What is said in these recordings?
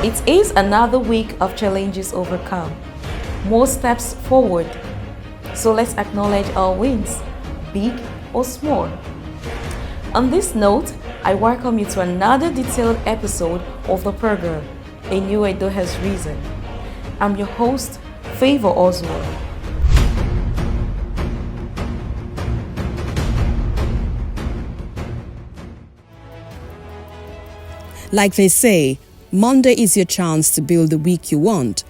It is another week of challenges overcome, more steps forward. So let's acknowledge our wins, big or small. On this note, I welcome you to another detailed episode of the program, A New Edo Has Risen. I'm your host, Favor Oswald. Like they say, Monday is your chance to build the week you want.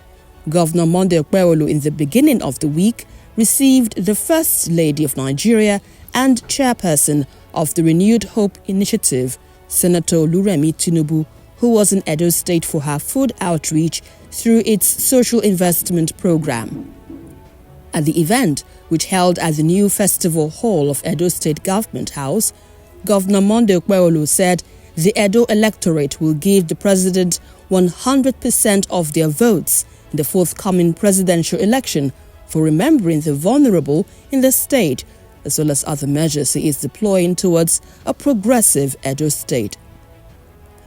Governor Monday Okpebholo in the beginning of the week received the First Lady of Nigeria and chairperson of the Renewed Hope Initiative, Senator Oluremi Tinubu, who was in Edo State for her food outreach through its social investment program. At the event, which held at the new Festival Hall of Edo State Government House, Governor Monday Okpebholo said the Edo electorate will give the president 100% of their votes in the forthcoming presidential election for remembering the vulnerable in the state, as well as other measures he is deploying towards a progressive Edo state.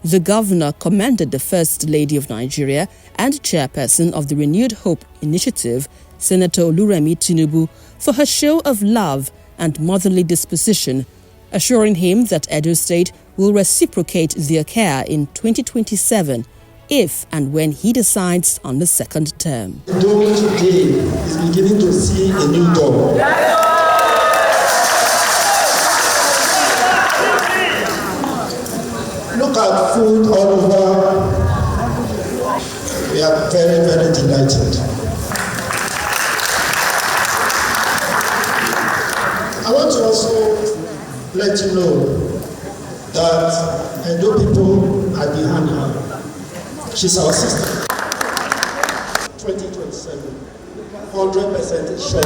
The governor commended the First Lady of Nigeria and chairperson of the Renewed Hope Initiative, Senator Oluremi Tinubu, for her show of love and motherly disposition, assuring him that Edo State will reciprocate their care in 2027 if and when he decides on the second term. Edo today is beginning to see a new dawn. Look at food all over. We are very, very delighted. I want to also let you know that Edo people are behind her. She's our sister. 2027, 100% sure.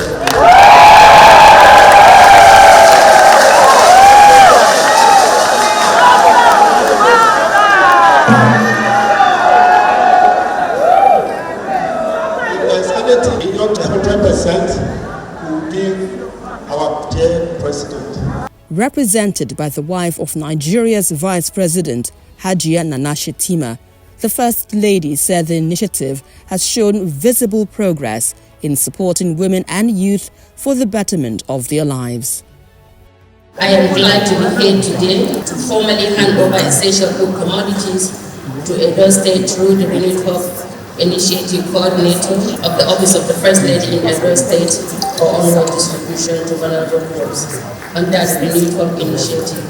Not 100% will give our dear president. Represented by the wife of Nigeria's Vice President, Hajia Nana Shettima, the First Lady said the initiative has shown visible progress in supporting women and youth for the betterment of their lives. I am glad to be here today to formally hand over essential food commodities to Edo State through the Renewed Hope Initiative Coordinator of the Office of the First Lady in Edo State for onward distribution to vulnerable groups under the Renewed Hope Initiative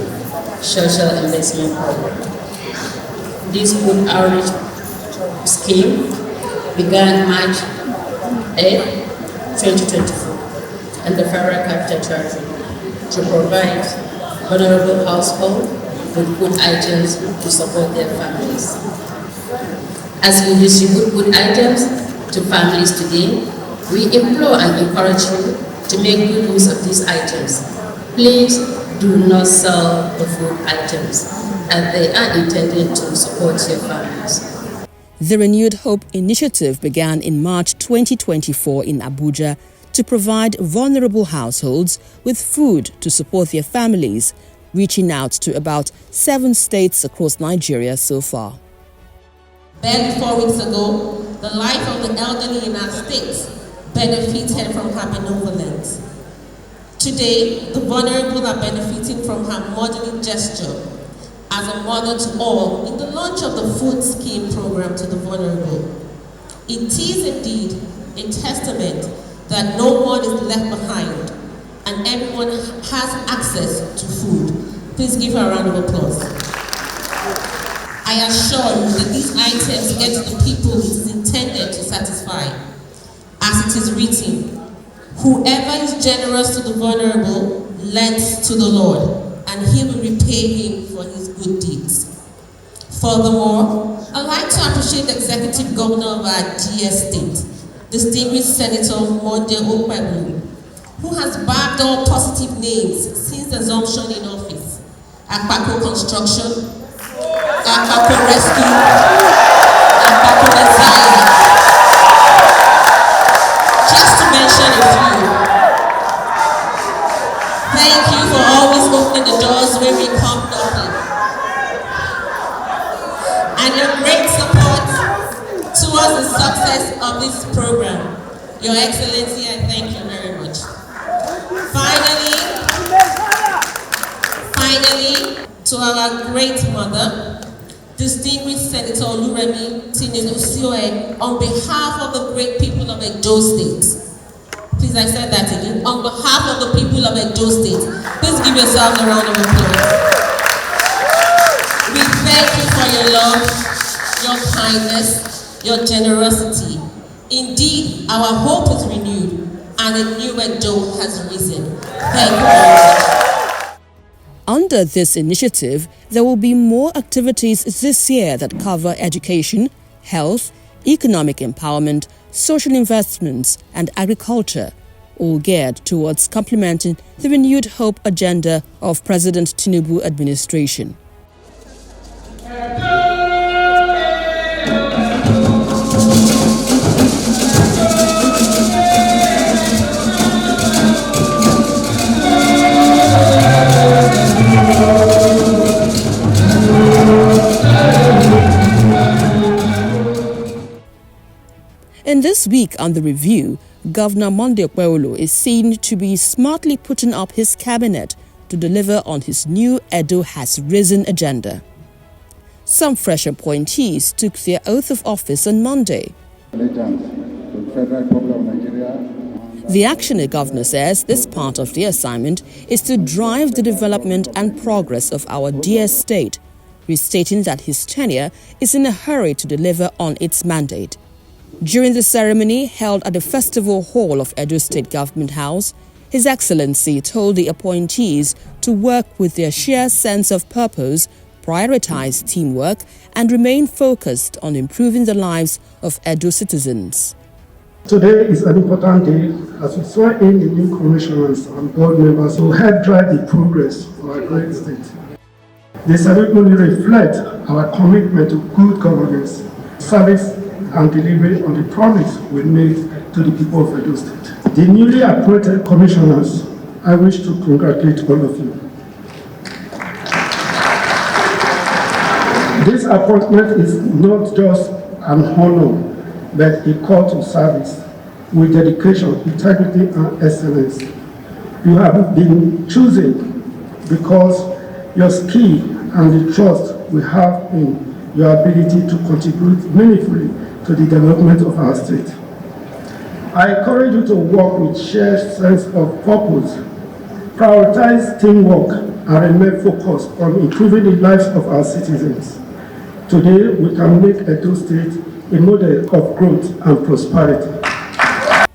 Social Investment Program. This food outreach scheme began March 8, 2024 and the Federal Capital Territory to provide vulnerable households with food items to support their families. As we distribute food items to families today, we implore and encourage you to make good use of these items. Please do not sell the food items, as they are intended to support your families. The Renewed Hope Initiative began in March 2024 in Abuja to provide vulnerable households with food to support their families, reaching out to about 7 states across Nigeria so far. Barely 4 weeks ago, the life of the elderly in our state benefited from her benevolence. Today, the vulnerable are benefiting from her motherly gesture as a mother to all in the launch of the food scheme program to the vulnerable. It is indeed a testament that no one is left behind and everyone has access to food. Please give her a round of applause. I assure you that these items get to the people it is intended to satisfy. As it is written, whoever is generous to the vulnerable lends to the Lord, and he will repay him for his good deeds. Furthermore, I'd like to appreciate the Executive Governor of our dear state, distinguished Senator Monday Okpebholo, who has bagged all positive names since the assumption in office. Akpako Construction, Akpako Rescue, Akpako Design. Just to mention a few. Thank you for always opening the doors when we come knocking. And your great support of this program. Your Excellency, I thank you very much. Finally, to our great mother, distinguished Senator Oluremi Tinubu, on behalf of the great people of Edo State. Please, I said that again. On behalf of the people of Edo State, please give yourselves a round of applause. We thank you for your love, your kindness, your generosity. Indeed, our hope is renewed and a new Edo has risen. Thank you very much. Under this initiative, there will be more activities this year that cover education, health, economic empowerment, social investments, and agriculture, all geared towards complementing the renewed hope agenda of President Tinubu administration. In this week under review, Governor Monday Okpebholo is seen to be smartly putting up his cabinet to deliver on his new Edo Has Risen agenda. Some fresh appointees took their oath of office on Monday. The actioning governor says this part of the assignment is to drive the development and progress of our dear state, restating that his tenure is in a hurry to deliver on its mandate. During the ceremony held at the Festival Hall of Edo State Government House, His Excellency told the appointees to work with their sheer sense of purpose, prioritize teamwork, and remain focused on improving the lives of Edo citizens. Today is an important day as we swear in the new commissioners and board members who help drive the progress of our great state. The ceremony reflects our commitment to good governance, service, and delivery on the promise we made to the people of Edo State. The newly appointed commissioners, I wish to congratulate all of you. This appointment is not just an honor, but a call to service with dedication, integrity, and excellence. You have been chosen because your skill and the trust we have in your ability to contribute meaningfully to the development of our state. I encourage you to work with shared sense of purpose, prioritize teamwork, and remain focused on improving the lives of our citizens. Today, we can make Edo State a model of growth and prosperity.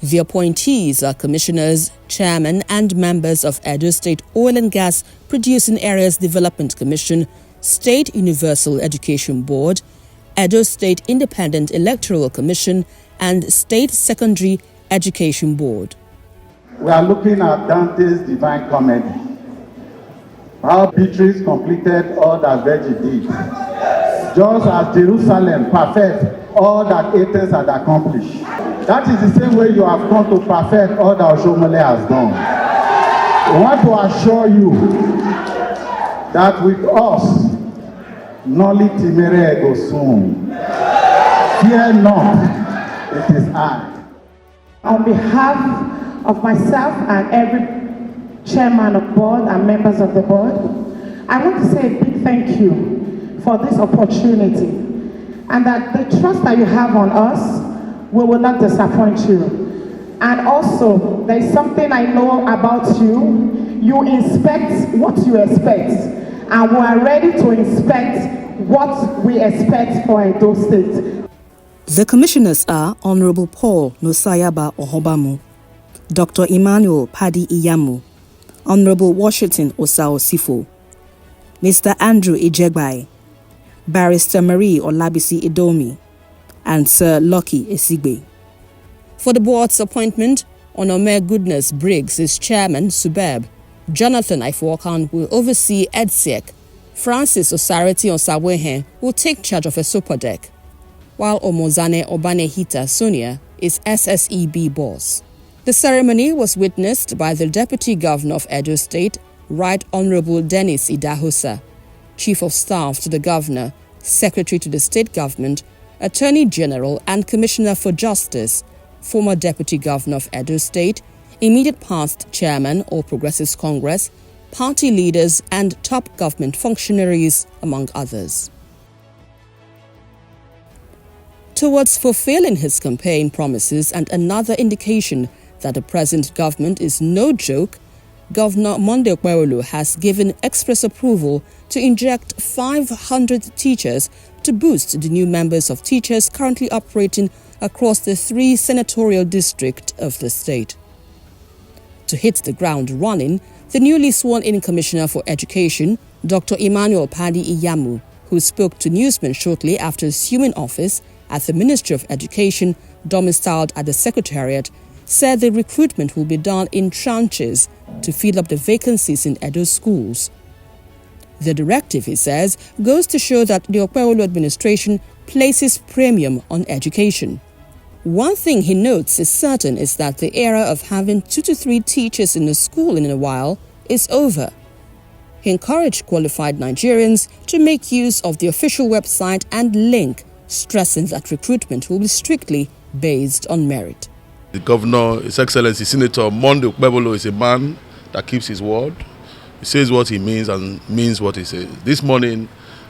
The appointees are commissioners, chairmen, and members of Edo State Oil and Gas Producing Areas Development Commission, State Universal Education Board, Edo State Independent Electoral Commission, and State Secondary Education Board. We are looking at Dante's Divine Comedy, how Beatrice completed all that Virgil did, just as Jerusalem perfect all that Athens had accomplished. That is the same way you have come to perfect all that Oshomole has done. We want to assure you that with us, Noli timere ego sum. Fear not, it is I. On behalf of myself and every chairman of board and members of the board, I want to say a big thank you for this opportunity and that the trust that you have on us, we will not disappoint you. And also, there is something I know about you. You inspect what you expect. And we are ready to inspect what we expect for Edo State. The commissioners are Honorable Paul Nosayaba Ohobamu, Dr. Emmanuel Padi Iyamu, Honorable Washington Osao Sifo, Mr. Andrew Ijegbai, Barrister Marie Olabisi Idomi, and Sir Lucky Esigbe. For the board's appointment, Onome Goodness Briggs is chairman, Subeb. Jonathan Ifewokan will oversee EDSEC. Francis Osareti Osawehen will take charge of a super deck, while Omozane Obanehita Sonia is SSEB boss. The ceremony was witnessed by the Deputy Governor of Edo State, Right Honorable Dennis Idahosa, Chief of Staff to the Governor, Secretary to the State Government, Attorney General and Commissioner for Justice, former Deputy Governor of Edo State, immediate past Chairman of Progressive Congress, party leaders and top government functionaries, among others. Towards fulfilling his campaign promises and another indication that the present government is no joke, Governor Monday Okpebholo has given express approval to inject 500 teachers to boost the new members of teachers currently operating across the 3 senatorial districts of the state. To hit the ground running, the newly sworn-in Commissioner for Education, Dr. Emmanuel Padi Iyamu, who spoke to newsmen shortly after assuming office at the Ministry of Education, domiciled at the Secretariat, said the recruitment will be done in tranches to fill up the vacancies in Edo schools. The directive, he says, goes to show that the Okpebholo administration places premium on education. One thing he notes is certain is that the era of having 2 to 3 teachers in a school in a while is over. He encouraged qualified Nigerians to make use of the official website and link, stressing that recruitment will be strictly based on merit. The Governor, His Excellency Senator Monday Okpebholo, is a man that keeps his word. He says what he means and means what he says. This morning,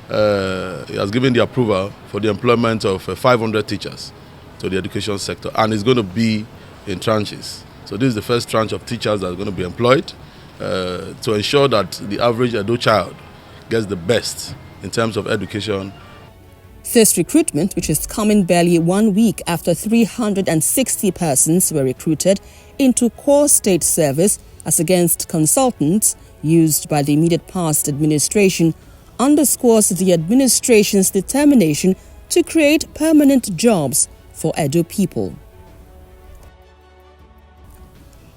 he has given the approval for the employment of 500 teachers to the education sector, and it's going to be in tranches. So this is the first tranche of teachers that are going to be employed to ensure that the average Edo child gets the best in terms of education. This recruitment, which is coming barely 1 week after 360 persons were recruited into core state service as against consultants used by the immediate past administration, underscores the administration's determination to create permanent jobs for Edo people.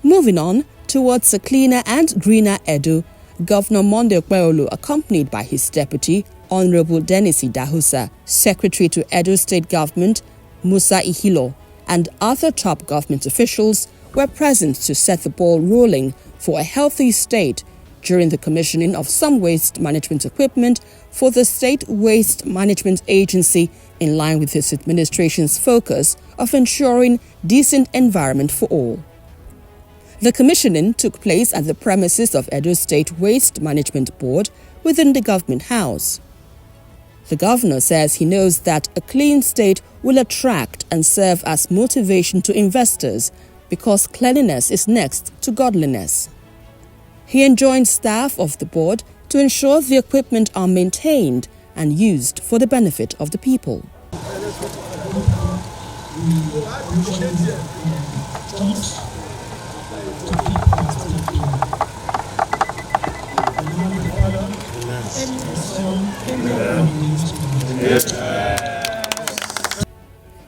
Moving on towards a cleaner and greener Edo, Governor Monday Okpebholo, accompanied by his deputy, Honorable Dennis Idahosa, Secretary to Edo State Government, Musa Ihilo, and other top government officials were present to set the ball rolling for a healthy state during the commissioning of some waste management equipment for the State Waste Management Agency, in line with his administration's focus of ensuring decent environment for all. The commissioning took place at the premises of Edo State Waste Management Board within the government house. The governor says he knows that a clean state will attract and serve as motivation to investors because cleanliness is next to godliness. He enjoined staff of the board to ensure the equipment are maintained and used for the benefit of the people.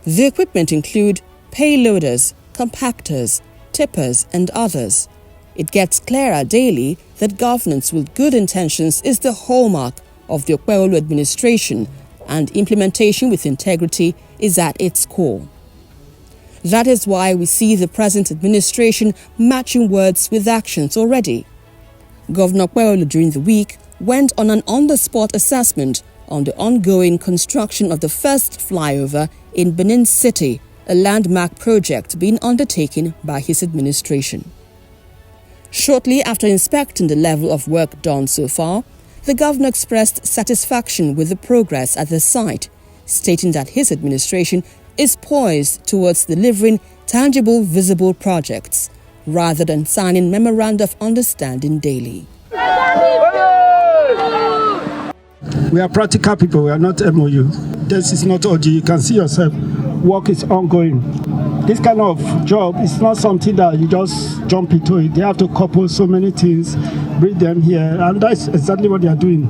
The equipment include payloaders, compactors, tippers, and others. It gets clearer daily that governance with good intentions is the hallmark of the Okpebholo administration, and implementation with integrity is at its core. That is why we see the present administration matching words with actions already. Governor Okpebholo during the week went on an on-the-spot assessment on the ongoing construction of the first flyover in Benin City, a landmark project being undertaken by his administration. Shortly after inspecting the level of work done so far, the governor expressed satisfaction with the progress at the site, stating that his administration is poised towards delivering tangible, visible projects rather than signing memoranda of understanding daily. We are practical people, we are not MOU. This is not OG, you can see yourself, work is ongoing. This kind of job is not something that you just jump into it. They have to couple so many things, bring them here, and that's exactly what they are doing.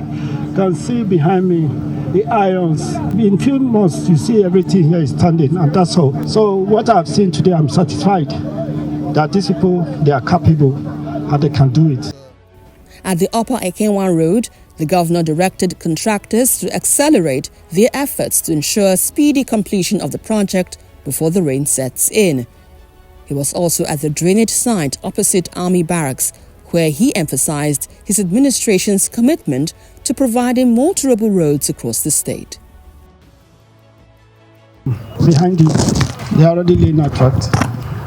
You can see behind me the irons. In a few months, you see everything here is standing, and that's all. So what I've seen today, I'm satisfied that these people, they are capable and they can do it. At the Upper Ekenwan Road, the governor directed contractors to accelerate their efforts to ensure speedy completion of the project before the rain sets in. He was also at the drainage site opposite Army Barracks, where he emphasized his administration's commitment to providing motorable roads across the state. Behind you, they are already laying a track.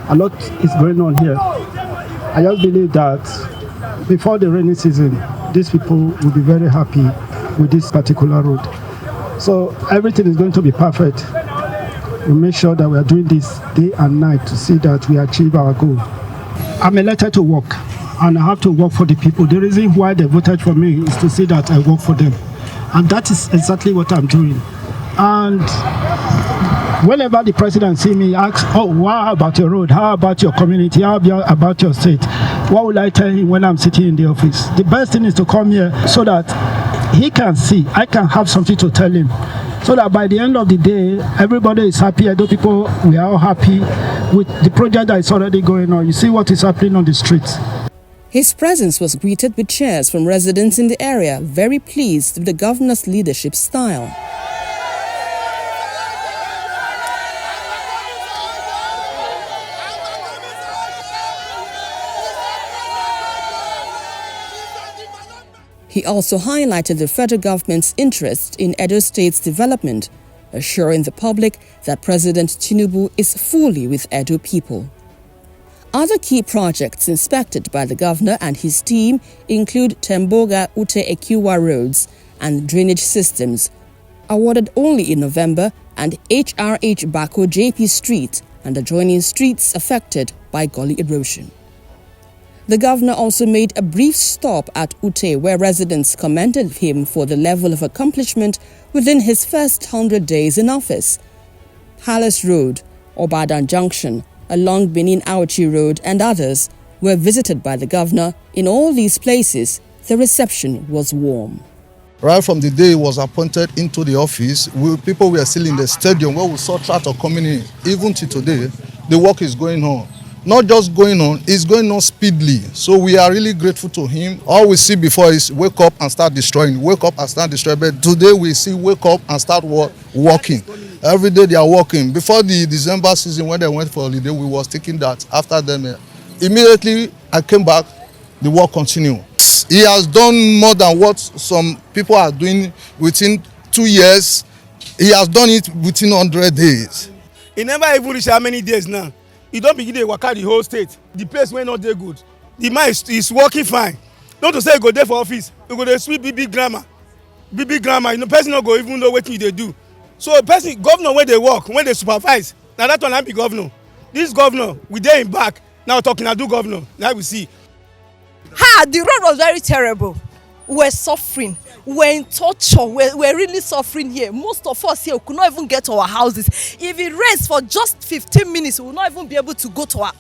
A lot is going on here. I just believe that before the rainy season, these people will be very happy with this particular road. So everything is going to be perfect. We make sure that we are doing this day and night to see that we achieve our goal. I'm elected to work, and I have to work for the people. The reason why they voted for me is to see that I work for them. And that is exactly what I'm doing. And whenever the president see me ask, oh, how about your road? How about your community? How about your state? What will I tell him when I'm sitting in the office? The best thing is to come here so that he can see, I can have something to tell him. So that by the end of the day, everybody is happy. Edo people, we are all happy with the project that is already going on. You see what is happening on the streets. His presence was greeted with cheers from residents in the area, very pleased with the governor's leadership style. He also highlighted the federal government's interest in Edo State's development, assuring the public that President Tinubu is fully with Edo people. Other key projects inspected by the governor and his team include Temboga-Ute-Ekiwa roads and drainage systems, awarded only in November, and HRH Bako JP Street and adjoining streets affected by gully erosion. The governor also made a brief stop at Ute, where residents commended him for the level of accomplishment within his first 100 days in office. Palace Road, Obadan Junction, along Benin Auchi Road and others were visited by the governor. In all these places, the reception was warm. Right from the day he was appointed into the office, people were still in the stadium where we saw tractor coming in. Even to today, the work is going on. Not just going on, it's going on speedily. So we are really grateful to him. All we see before is wake up and start destroying, wake up and start destroying. But today we see wake up and start working. Every day they are working. Before the December season, when they went for holiday, we was taking that. After them, immediately I came back, the work continued. He has done more than what some people are doing within 2 years. He has done it within 100 days. He never even reached how many days now. He don't begin to work out the whole state. The place went not there good. The man is working fine. Not to say he go there for office. He go there sweet big grammar. Big grammar. You know, person not go even know what they do. So person, governor when they work, when they supervise, now that one I be governor. This governor, we there in back. Now talking, I do governor. Now we see. The road was very terrible. We're suffering. We're in torture. We're really suffering here. Most of us here could not even get to our houses. If it rains for just 15 minutes, we will not even be able to go to our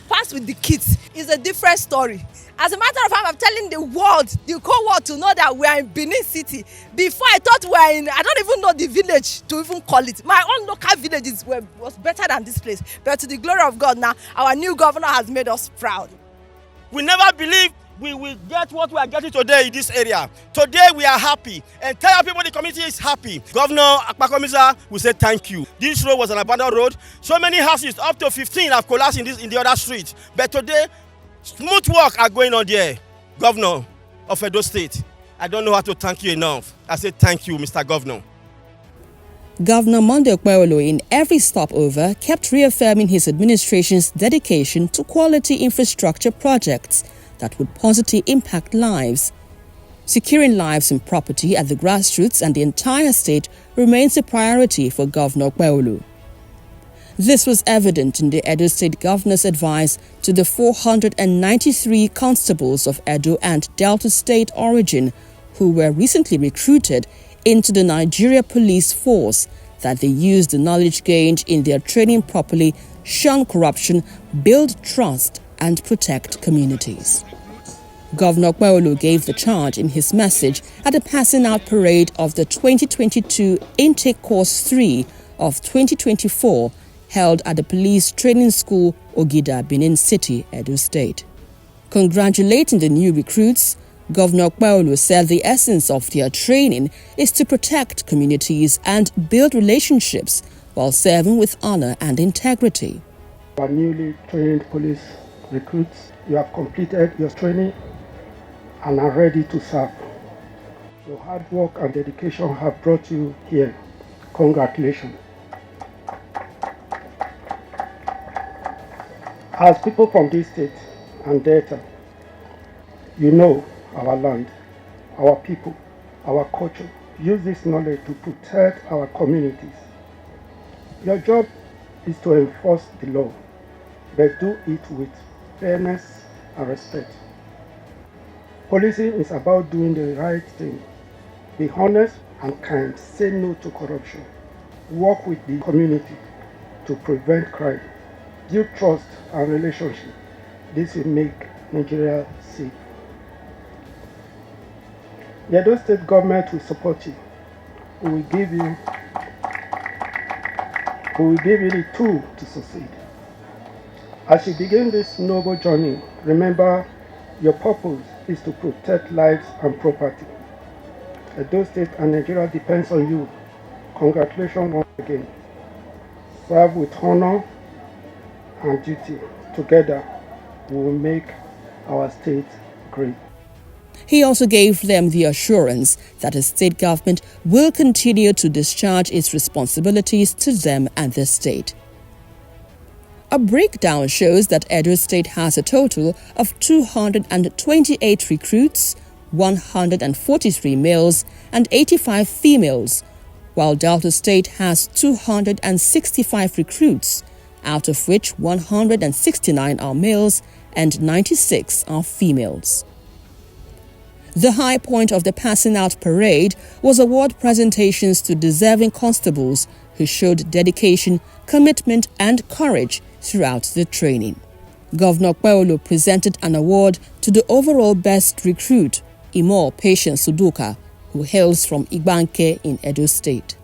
pass with the kids. It's a different story. As a matter of fact, I'm telling the world, the whole world, to know that we are in Benin City. Before I thought we were in, I don't even know the village to even call it. My own local villages was better than this place. But to the glory of God now, our new governor has made us proud. We never believed we will get what we are getting today in this area. Today we are happy. Entire people in the community is happy. Governor Akpakomisa will say thank you. This road was an abandoned road. So many houses, up to 15, have collapsed in the other street. But today, smooth work are going on there. Governor of Edo State, I don't know how to thank you enough. I say thank you, Mr. Governor. Governor Monday Okpebholo, in every stopover, kept reaffirming his administration's dedication to quality infrastructure projects that would positively impact lives. Securing lives and property at the grassroots and the entire state remains a priority for Governor Okpebholo. This was evident in the Edo State Governor's advice to the 493 constables of Edo and Delta State origin who were recently recruited into the Nigeria Police Force that they use the knowledge gained in their training properly, shun corruption, build trust, and protect communities. Governor Okpebholo gave the charge in his message at the passing out parade of the 2022 Intake Course 3 of 2024 held at the Police Training School, Ogida, Benin City, Edo State. Congratulating the new recruits, Governor Okpebholo said the essence of their training is to protect communities and build relationships while serving with honor and integrity. Our newly trained police recruits, you have completed your training and are ready to serve. Your hard work and dedication have brought you here. Congratulations. As people from this state and Delta, you know our land, our people, our culture. Use this knowledge to protect our communities. Your job is to enforce the law, but do it with fairness and respect. Policing is about doing the right thing. Be honest and kind. Say no to corruption. Work with the community to prevent crime. Build trust and relationship. This will make Nigeria safe. The Edo State government will support you. We will give you the tool to succeed. As you begin this noble journey, remember your purpose is to protect lives and property. Edo State and Nigeria depends on you. Congratulations once again. Serve with honor and duty. Together, we will make our state great. He also gave them the assurance that the state government will continue to discharge its responsibilities to them and the state. A breakdown shows that Edo State has a total of 228 recruits, 143 males and 85 females, while Delta State has 265 recruits, out of which 169 are males and 96 are females. The high point of the passing out parade was award presentations to deserving constables who showed dedication, commitment and courage throughout the training. Governor Okpebholo presented an award to the overall best recruit, Imo Patience Suduka, who hails from Igbanke in Edo State.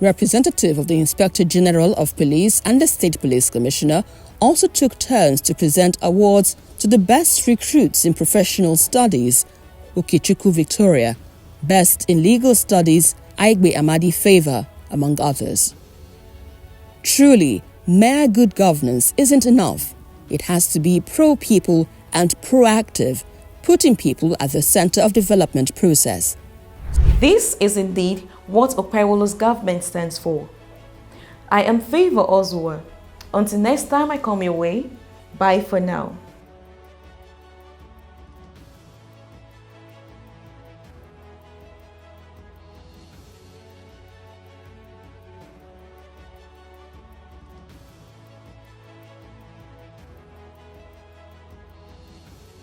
Representative of the Inspector General of Police and the State Police Commissioner also took turns to present awards to the best recruits in professional studies, Ukichuku Victoria, Best in Legal Studies, Aigbe Amadi Favor, among others. Truly, mere good governance isn't enough. It has to be pro-people and proactive, putting people at the center of development process. This is indeed what Okpebholo's government stands for. I am Favor Ozua. Until next time I come your way, bye for now.